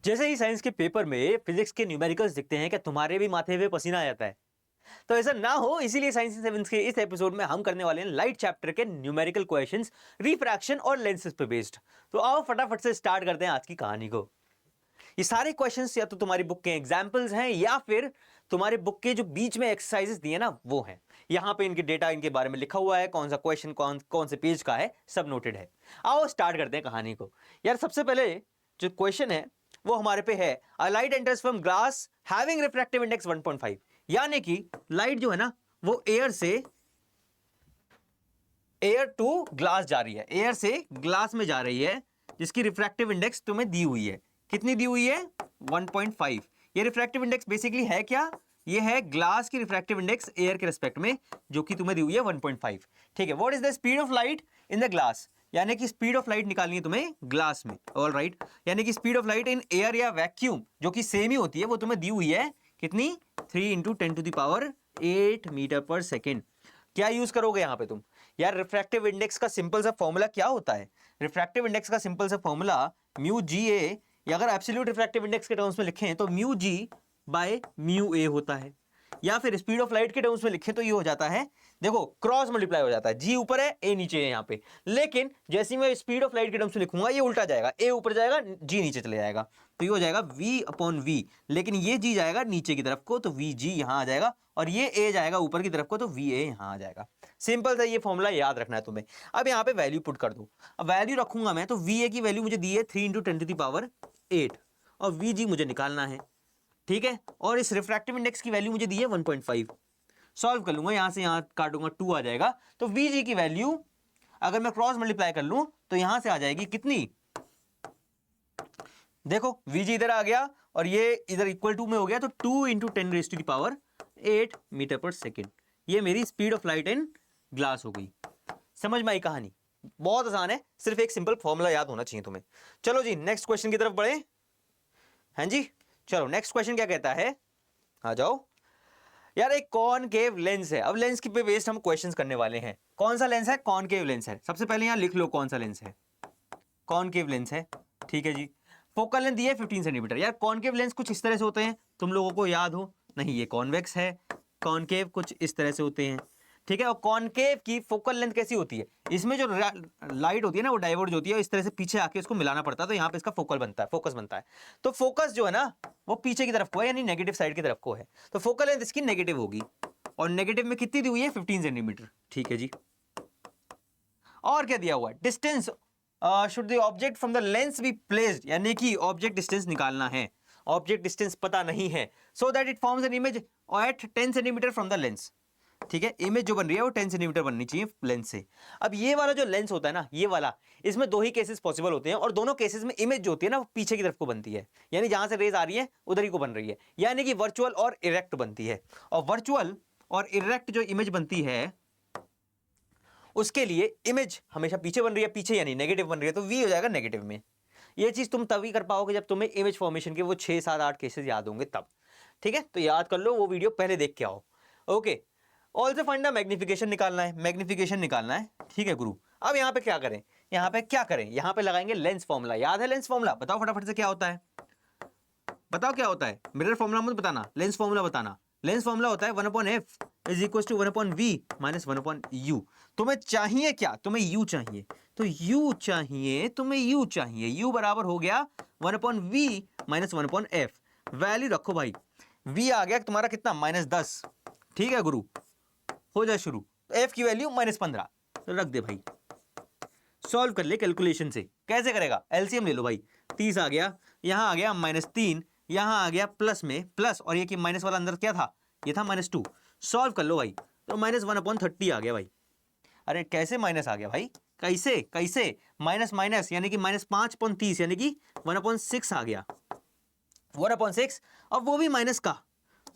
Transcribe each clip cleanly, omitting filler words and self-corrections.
जैसे ही साइंस के पेपर में फिजिक्स के न्यूमेरिकल्स दिखते हैं, क्या तुम्हारे भी माथे पे पसीना आ जाता है? तो ऐसा ना हो, इसीलिए साइंस इन सेवेंस के इस एपिसोड में हम करने वाले हैं लाइट चैप्टर के न्यूमेरिकल क्वेश्चंस, रिफ्रैक्शन और लेंसेज पे बेस्ड। तो आओ फटाफट से स्टार्ट करते हैं आज की कहानी को। ये सारे क्वेश्चंस या तो तुम्हारी बुक के एग्जांपल्स हैं या फिर तुम्हारे बुक के जो बीच में एक्सरसाइजेस दिए ना वो हैं। यहां पे इनके डेटा, इनके बारे में लिखा हुआ है, कौन सा क्वेश्चन कौन कौन से पेज का है, सब नोटेड है। आओ स्टार्ट करते हैं कहानी को। यार सबसे पहले जो क्वेश्चन है वो हमारे पे है, a light enters from glass having refractive index 1.5। यानी कि लाइट जो है ना वो एयर टू ग्लास जा रही है, एयर से ग्लास में जा रही है, जिसकी रिफ्रैक्टिव इंडेक्स तुम्हें दी हुई है। कितनी दी हुई है? 1.5। ये रिफ्रैक्टिव इंडेक्स बेसिकली है क्या? ये है ग्लास की रिफ्रैक्टिव इंडेक्स एयर के रिस्पेक्ट में, जो कि तुम्हें दी हुई है 1.5। ठीक है, what is the speed of light in the glass? यानी कि स्पीड ऑफ लाइट निकालनी है तुम्हें ग्लास में। ऑल राइट, यानी कि speed of light in air या वैक्यूम, जो कि सेम ही होती है, वो तुम्हें दी हुई है कितनी? 3 × 10⁸ मीटर पर सेकेंड। क्या यूज करोगे यहां पे तुम? यार रिफ्रैक्टिव इंडेक्स का सिंपल सा फॉर्मूला क्या होता है? रिफ्रैक्टिव इंडेक्स का सिंपल सा फॉर्मूला म्यू जी ए, या अगर एब्सोल्यूट रिफ्रैक्टिव इंडेक्स के टर्म्स में लिखें तो mu G by mu A होता है। या फिर स्पीड ऑफ लाइट के टर्म्स में लिखें तो ये हो जाता है, देखो क्रॉस मल्टीप्लाई हो जाता है, जी ऊपर है ए नीचे है यहाँ पे। लेकिन जैसे मैं स्पीड ऑफ लाइट के टर्म्स में लिखूंगा ये उल्टा जाएगा, ए ऊपर जाएगा जी नीचे चले जाएगा, तो ये हो जाएगा v/v। लेकिन ये जी जाएगा नीचे की तरफ को तो वी जी यहां आ जाएगा, और ये ए जाएगा ऊपर की तरफ को तो वी ए यहां आ जाएगा। सिंपल सा ये फॉर्मूला याद रखना है तुम्हें। अब यहाँ पे वैल्यू पुट कर दो। अब वैल्यू रखूंगा मैं तो वी ए की वैल्यू मुझे दी है 3 × 10⁸ और वी जी मुझे निकालना है। ठीक है, और इस रिफ्रैक्टिव इंडेक्स की वैल्यू मुझे दी है 1.5। सॉल्व कर लूंगा, यहां से यहां काटूंगा 2 आ जाएगा, तो वी जी की वैल्यू अगर मैं क्रॉस मल्टीप्लाई कर लूं तो यहां से आ जाएगी कितनी? देखो वी जी इधर आ गया और ये इधर इक्वल टू में हो गया, तो 2 × 10⁸ मीटर पर सेकेंड। ये मेरी speed of light in glass हो गई। समझ में आई कहानी? बहुत आसान है, सिर्फ एक सिंपल फॉर्मूला याद होना चाहिए तुम्हें। चलो जी नेक्स्ट क्वेश्चन की तरफ बढ़े। हैं जी, चलो नेक्स्ट क्वेश्चन क्या कहता है, आ जाओ। यार एक कॉनकेव लेंस है। अब लेंस की पे बेस्ड हम क्वेश्चंस करने वाले हैं। कौन सा लेंस है? कॉनकेव लेंस है। सबसे पहले यहां लिख लो कौन सा लेंस है। कॉनकेव लेंस है, ठीक है जी। फोकल लेंथ दी है 15 सेंटीमीटर। यार कॉनकेव लेंस कुछ इस तरह से होते हैं, तुम लोगों को याद हो नहीं, ये कॉन्वेक्स है, कॉनकेव कुछ इस तरह से होते हैं। ठीक है, और कॉनकेव की फोकल लेंथ कैसी होती है? इसमें जो लाइट होती है ना वो डाइवर्ज होती है, इस तरह से पीछे आके इसको मिलाना पड़ता है, तो यहाँ पे इसका फोकल बनता है, फोकस बनता है। तो फोकस जो है ना वो पीछे की तरफ को है, यानी नेगेटिव साइड की तरफ को है, तो फोकल लेंथ इसकी नेगेटिव होगी। और नेगेटिव में कितनी दी हुई है? 15 सेंटीमीटर। ठीक है जी। और क्या दिया हुआ है? Distance should the object from the lens be placed, यानी कि ऑब्जेक्ट डिस्टेंस निकालना है। ऑब्जेक्ट डिस्टेंस पता नहीं है, so that it forms an image at 10 centimetre from the lens. ठीक है, इमेज जो बन रही है वो 10 सेंटीमीटर बननी चाहिए लेंस से। अब ये वाला जो लेंस होता है ना, ये वाला, इसमें दो ही केसेस पॉसिबल होते हैं, और दोनों केसेस में इमेज जो होती है ना वो पीछे की तरफ को बनती है, यानी जहां से रेज आ रही है उधर ही को बन रही है, यानी कि वर्चुअल और इरेक्ट बनती है। और वर्चुअल और इरेक्ट जो इमेज बनती है उसके लिए इमेज हमेशा पीछे बन रही है, पीछे यानी नेगेटिव बन रही है, तो वी हो जाएगा नेगेटिव में। ये चीज तुम तभी कर पाओगे जब तुम्हें इमेज फॉर्मेशन के वो 6, 7, 8 केसेस याद होंगे तब। ठीक है, तो याद कर लो, वो वीडियो पहले देख के आओ। Okay, also find the magnification निकालना है, मैग्निफिकेशन निकालना है। ठीक है गुरु, अब यहाँ पे क्या करें? यहाँ पे क्या करें? यहाँ पे लगाएंगे लेंस फॉर्मूला। याद है लेंस फॉर्मूला? बताओ फटाफट से क्या होता है, बताओ क्या होता है। मिरर फॉर्मूला मत बताना, लेंस फॉर्मूला बताना। लेंस फॉर्मूला होता है 1/f = 1/v - 1/u। तुम्हें चाहिए क्या? तुम्हें u चाहिए, तो u चाहिए, तुम्हें u चाहिए। u बराबर हो गया 1/v - 1/f। वैल्यू रखो भाई, v आ गया तुम्हारा कितना? -10। ठीक है गुरु, हो जाए शुरू। f की वैल्यू -15 रख दे भाई। सॉल्व कर ले कैलकुलेशन से। कैसे करेगा? एलसीएम ले लो भाई। 30 आ गया, यहां आ गया -3, यहां आ गया प्लस में प्लस, और ये कि माइनस वाला अंदर क्या था? ये था -2। सॉल्व कर लो भाई, तो -1/30 आ गया भाई। अरे कैसे माइनस आ गया भाई? कैसे कैसे? माइनस माइनस यानी कि -5/30, यानी कि 1/6 आ गया। 1/6, अब वो भी माइनस का,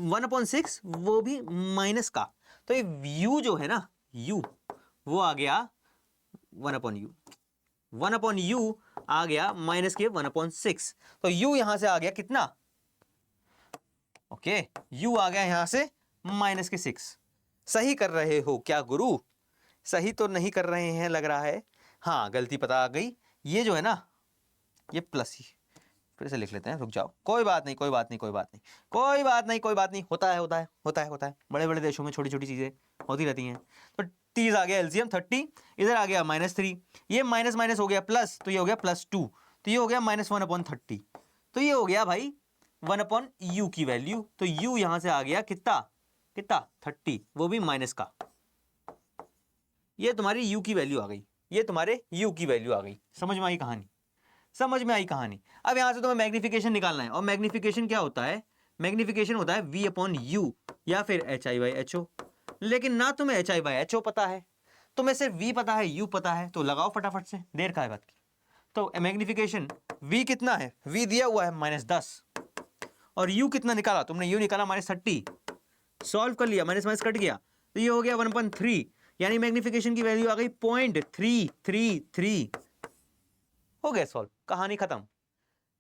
1/6 वो भी माइनस का, तो ये u जो है ना, u वो आ गया 1/u। 1/u आ गया माइनस के 1/6, तो u यहां से आ गया कितना? ओके, u आ गया यहां से -6। सही कर रहे हो क्या गुरु? सही तो नहीं कर रहे हैं लग रहा है। हाँ, गलती पता आ गई। ये जो है ना, ये प्लस ही फिर से लिख लेते हैं, रुक जाओ, कोई बात नहीं कोई बात नहीं कोई बात नहीं कोई बात नहीं कोई बात नहीं, होता है होता है होता है होता है, बड़े बड़े देशों में छोटी छोटी चीज़ें होती रहती हैं। तो 30 आ गया एलसीएम 30, इधर आ गया -3, ये माइनस माइनस हो गया प्लस, तो ये हो गया +2, तो ये हो गया -1/30, तो ये हो गया भाई 1/u की वैल्यू। तो u यहाँ से आ गया कितना कितना 30, वो भी माइनस का। ये तुम्हारी u की वैल्यू आ गई, ये तुम्हारे u की वैल्यू आ गई। समझ में आई कहानी, समझ में आई कहानी। अब यहां से तुम्हें मैग्निफिकेशन निकालना है, और मैग्निफिकेशन क्या होता है, मैग्निफिकेशन होता है v/u या फिर hi/ho। लेकिन ना तुम्हें hi/ho पता है, तुम्हें सिर्फ v पता है, u पता है, तो लगाओ फटाफट से, देर का है बात की। तो मैग्निफिकेशन v कितना है, v दिया हुआ है -10, और u कितना निकाला तुमने, u निकाला -30, सॉल्व कर लिया, माइनस माइनस कट गया, तो ये हो गया 1/3, यानी मैग्निफिकेशन की वैल्यू आ गई 0.333। हो गया सॉल्व, कहानी खत्म।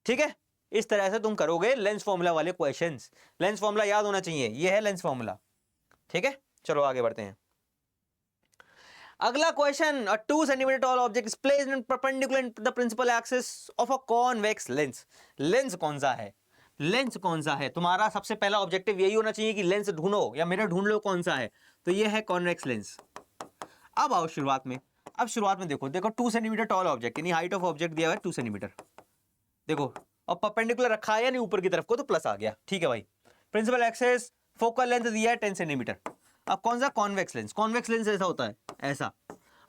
ठीक है, इस तरह से तुम करोगे लेंस फॉर्मूला वाले क्वेश्चंस। लेंस फॉर्मूला याद होना चाहिए, ये है लेंस फॉर्मूला। ठीक है, चलो आगे बढ़ते हैं। अगला question, a 2 cm tall object is placed in perpendicular to the principal axis of a convex lens। Lens कौन सा है, लेंस कौन सा है तुम्हारा, सबसे पहला ऑब्जेक्टिव यही होना चाहिए कि लेंस ढूंढो या मिरर ढूंढ लो कौन सा है। तो ये है कॉन्वेक्स लेंस। अब आओ शुरुआत में, अब शुरुआत में देखो 2 सेंटीमीटर टॉल ऑब्जेक्ट, यानी हाइट ऑफ ऑब्जेक्ट दिया हुआ है 2 सेंटीमीटर, देखो, और परपेंडिकुलर रखा है यानी ऊपर की तरफ को, तो प्लस आ गया। ठीक है भाई, प्रिंसिपल एक्सिस, फोकल लेंथ दिया है 10 सेंटीमीटर। अब कौन सा, कॉन्वेक्स लेंस। कॉन्वेक्स लेंस ऐसा होता है, ऐसा।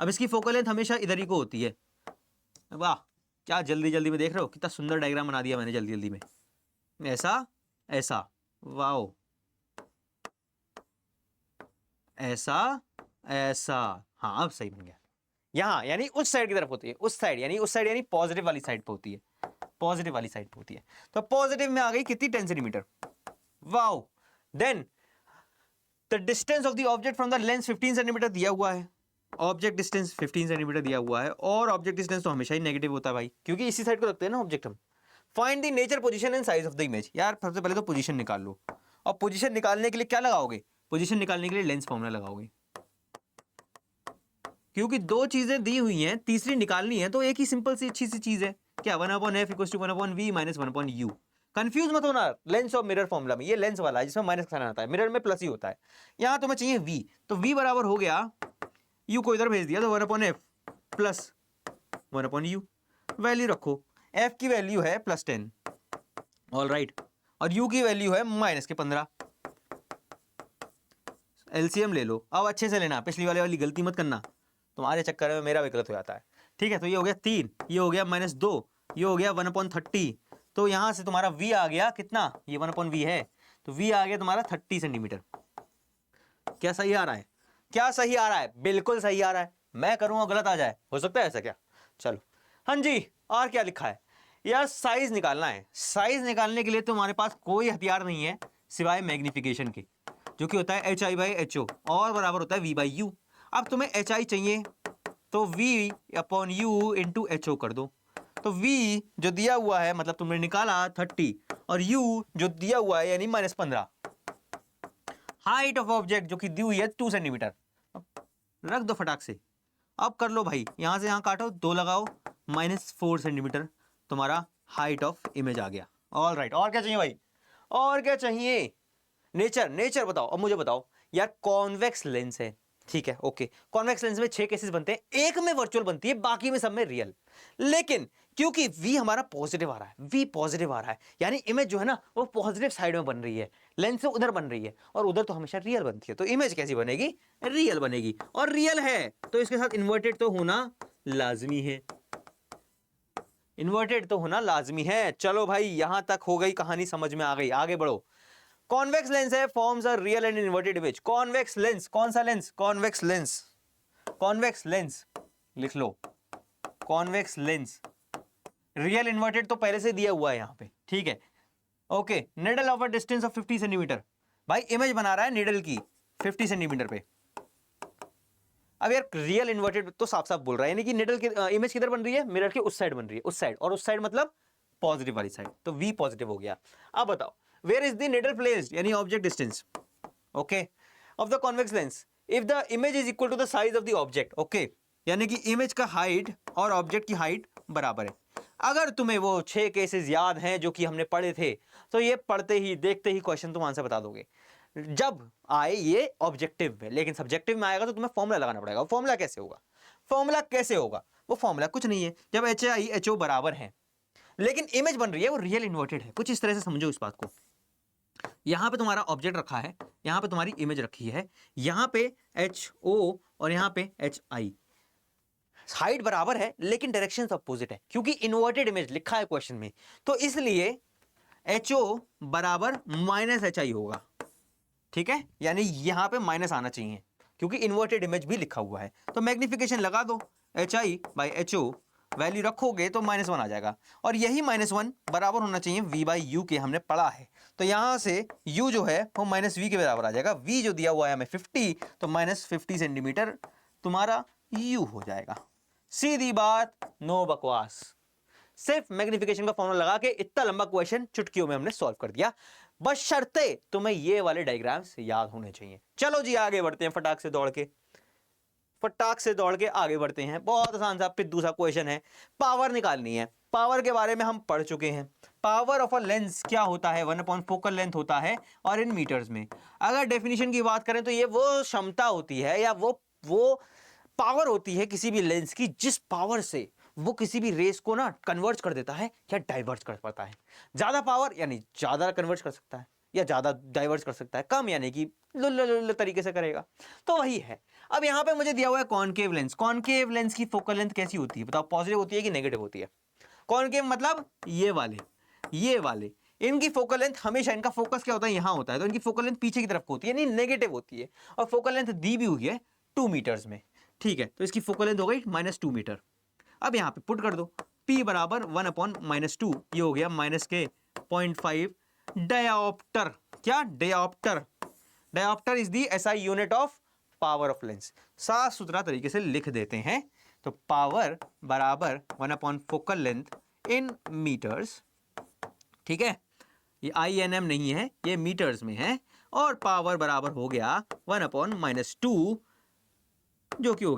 अब इसकी फोकल लेंथ हमेशा इधर ही को होती है। वाह, क्या जल्दी जल्दी में देख रहे हो, कितना सुंदर डायग्राम बना दिया मैंने जल्दी जल्दी में, ऐसा ऐसा, वाओ, ऐसा ऐसा, हाँ अब सही बन गया। यहाँ यानी उस साइड की तरफ होती है, उस साइड यानी पॉजिटिव वाली साइड पे होती है, पॉजिटिव वाली साइड पे होती है। तो पॉजिटिव में आ गई कितनी, 10 centimetre. Wow, then the distance of the object from the lens 15 centimetre दिया हुआ है, ऑब्जेक्ट डिस्टेंस 15 सेंटीमीटर दिया हुआ है, और ऑब्जेक्ट डिस्टेंस तो हमेशा ही नेगेटिव होता है भाई, क्योंकि इसी साइड को रखते हैं ना ऑब्जेक्ट हम। Find the nature, position and size of the image. यार सबसे पहले तो पोजीशन निकाल लो, और पोजीशन निकालने के लिए क्या लगाओगे, पोजीशन निकालने के लिए लेंस फॉर्मूला लगाओगे, क्योंकि दो चीजें दी हुई हैं, तीसरी निकालनी है, तो एक ही सिंपल सी अच्छी सी चीज है, क्या 1/f = 1/v - 1/u। कंफ्यूज मत होना लेंस और मिरर फॉर्मूला में, ये लेंस वाला है जिसमें माइनस का साइन आता है, मिरर में प्लस ही होता है। यहां तुम्हें चाहिए v, तो v बराबर हो गया, u को इधर भेज दिया, तो 1/f + 1/u। वैल्यू रखो, f की वैल्यू है +10, ऑल राइट, और u की वैल्यू है -15। एलसीएम ले लो, अब अच्छे से लेना, पिछली वाली गलती मत करना, तुम्हारे चक्कर में मेरा भी गलत हो जाता है। ठीक है, तो ये हो गया 3, ये हो गया -2, ये हो गया 1/30। तो यहां से तुम्हारा v आ गया कितना, ये 1/v है, तो v आ गया तुम्हारा 30 सेंटीमीटर। क्या सही आ रहा है, क्या सही आ रहा है, बिल्कुल सही आ रहा है। मैं करूंगा गलत आ जाए, हो सकता है ऐसा क्या। चलो हाँ जी, और क्या लिखा है यार, साइज निकालना है। साइज निकालने के लिए तुम्हारे पास कोई हथियार नहीं है सिवाय मैग्निफिकेशन के, जो कि होता है hi/ho, और बराबर होता है v/u। अब तुम्हें hi चाहिए, तो v/u इंटू ho कर दो। तो v जो दिया हुआ है, मतलब तुमने निकाला 30, और u जो दिया हुआ है यानी -15। हाइट ऑफ ऑब्जेक्ट जो कि दी हुई है 2 सेंटीमीटर, रख दो फटाक से। अब कर लो भाई, यहां से यहां काटो, 2 लगाओ, -4 सेंटीमीटर तुम्हारा हाइट ऑफ इमेज आ गया। ऑल राइट, और क्या चाहिए भाई, और क्या चाहिए, नेचर। नेचर बताओ, अब मुझे बताओ यार, कॉन्वेक्स लेंस है, ठीक है, ओके। कॉन्वेक्स लेंस में 6 केसेस बनते हैं, एक में वर्चुअल बनती है, बाकी में सब में रियल। लेकिन क्योंकि v हमारा पॉजिटिव आ रहा है, v पॉजिटिव आ रहा है, यानी इमेज जो है ना वो पॉजिटिव साइड में बन रही है, लेंस से उधर बन रही है, और उधर तो हमेशा रियल बनती है, तो इमेज कैसी बनेगी, रियल बनेगी। और रियल है तो इसके साथ इन्वर्टेड तो होना लाजमी है, इन्वर्टेड तो होना लाजमी है। चलो भाई, यहां तक हो गई कहानी, समझ में आ गई, आगे बढ़ो। कॉन्वेक्स लेंस है, forms a real and inverted image. Convex lens, कौन सा lens, convex lens, convex lens लिख लो, कॉन्वेक्स लेंस। रियल इन्वर्टेड तो पहले से दिया हुआ है यहां पे, ठीक है, okay. Needle of a distance of 50 centimetre, भाई इमेज बना रहा है निडल की 50 सेंटीमीटर पे। अब यार रियल इन्वर्टेड तो साफ साफ बोल रहा है, यानी कि निडल की इमेज किधर बन रही है, मिरर के उस साइड बन रही है, उस साइड, और उस साइड मतलब पॉजिटिव वाली साइड, तो v पॉजिटिव हो गया। अब बताओ, where is the needle placed, यानी object distance, okay, of the convex lens if the image is equal to the size of the object, okay, यानी कि इमेज का हाइट और ऑब्जेक्ट की हाइट बराबर है। अगर तुम्हें वो 6 केसेस याद हैं जो कि हमने पढ़े थे, तो ये पढ़ते ही देखते ही क्वेश्चन तुम आंसर बता दोगे जब आए ये ऑब्जेक्टिव में। लेकिन सब्जेक्टिव में आएगा तो तुम्हें फॉर्मूला लगाना पड़ेगा। फॉर्मूला कैसे होगा? फॉर्मूला कैसे होगा? वो फॉर्मूला कुछ नहीं है, जब HI HO बराबर है लेकिन इमेज बन रही है वो रियल इन्वर्टेड है। कुछ इस तरह से समझो इस बात को। यहां पे तुम्हारा ऑब्जेक्ट रखा है, यहां पे तुम्हारी इमेज रखी है, यहां पे HO और यहां पे HI, हाइट बराबर है लेकिन डायरेक्शन अपोजिट है, क्योंकि इन्वर्टेड इमेज लिखा है क्वेश्चन में, तो इसलिए HO बराबर -HI होगा। ठीक है, यानी यहां पे माइनस आना चाहिए क्योंकि इन्वर्टेड इमेज भी लिखा हुआ है। तो मैग्निफिकेशन लगा दो, HI/HO वैल्यू रखोगे तो -1 आ जाएगा, और यही -1 बराबर होना चाहिए V/U के, हमने पढ़ा है। तो यहां से U जो है वो -V के बराबर आ जाएगा। V जो दिया हुआ है हमें 50, तो -50 सेंटीमीटर तुम्हारा U हो जाएगा। सीधी बात, नो बकवास। सिर्फ मैग्निफिकेशन का फॉर्मूला लगा के इतना लंबा क्वेश्चन चुटकियों में हमने सॉल्व कर दिया, बशर्ते तुम्हें ये वाले डायग्राम्स याद होने चाहिए। चलो जी आगे बढ़ते हैं, फटाक से दौड़ के आगे बढ़ते हैं। बहुत आसान सा पिद्दू सा क्वेश्चन है, पावर निकालनी है। पावर के बारे में हम पढ़ चुके हैं। पावर ऑफ अ लेंस क्या होता है? 1 फोकल लेंथ होता है, और इन मीटर्स में अगर डेफिनेशन की बात करें तो ये वो क्षमता होती है या वो पावर होती है किसी भी लेंस की, जिस पावर से वो किसी भी रेस को ना कन्वर्ट कर देता है या डाइवर्ट कर पाता है। ज्यादा पावर यानी ज्यादा कन्वर्ट कर सकता है, या ज्यादा डाइवर्ट कर सकता है, कम यानी कि लुल्ल तरीके से करेगा। तो वही है। अब यहां पे मुझे दिया हुआ है कॉनकेव लेंस। कॉनकेव लेंस की फोकल लेंथ कैसी होती है बताओ? पॉजिटिव होती है कि नेगेटिव होती है? कॉनकेव मतलब ये वाले इनकी फोकल लेंथ हमेशा, इनका फोकस क्या होता है? यहां होता है, तो इनकी फोकल लेंथ पीछे की तरफ को होती है, यानी नेगेटिव होती है। और फोकल लेंथ दी भी हुई है 2 मीटर्स में। ठीक है, तो इसकी फोकल लेंथ हो गई -2 मीटर। अब यहां पे पुट कर दो, P बराबर 1/-2, ये हो गया -0.5 डायोप्टर। क्या? Dioptre is the SI unit of power of lens. साफ सुथरा तरीके से लिख देते हैं, तो पावर बराबर 1 फोकल लेंथ इन मीटर्स। ठीक है, ये INM नहीं है, ये मीटर्स में है, और पावर बराबर हो गया 1/-2, जो कि हो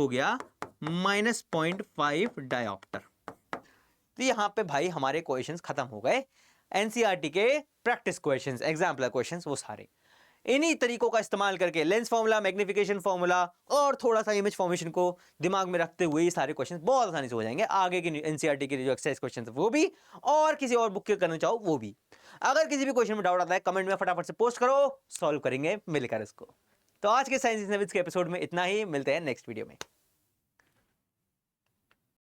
गया -0.5 डायोप्टर। तो यहां पे भाई हमारे क्वेश्चंस खत्म हो गए। NCERT के प्रैक्टिस क्वेश्चंस, एग्जाम्पलर क्वेश्चंस, वो सारे इन्हीं तरीकों का इस्तेमाल करके, लेंस फॉर्मूला, मैग्निफिकेशन फॉर्मूला और थोड़ा सा इमेज फॉर्मेशन को दिमाग में रखते हुए ये सारे क्वेश्चंस बहुत आसानी से हो जाएंगे। आगे की NCERT के जो एक्सरसाइज क्वेश्चंस वो भी, और किसी और बुक के करना चाहो वो भी। अगर किसी भी क्वेश्चन में डाउट आता है कमेंट में फटाफट से पोस्ट करो, सॉल्व करेंगे मिलकर इसको। तो आज के साइंस के एपिसोड में इतना ही, मिलते हैं नेक्स्ट वीडियो में।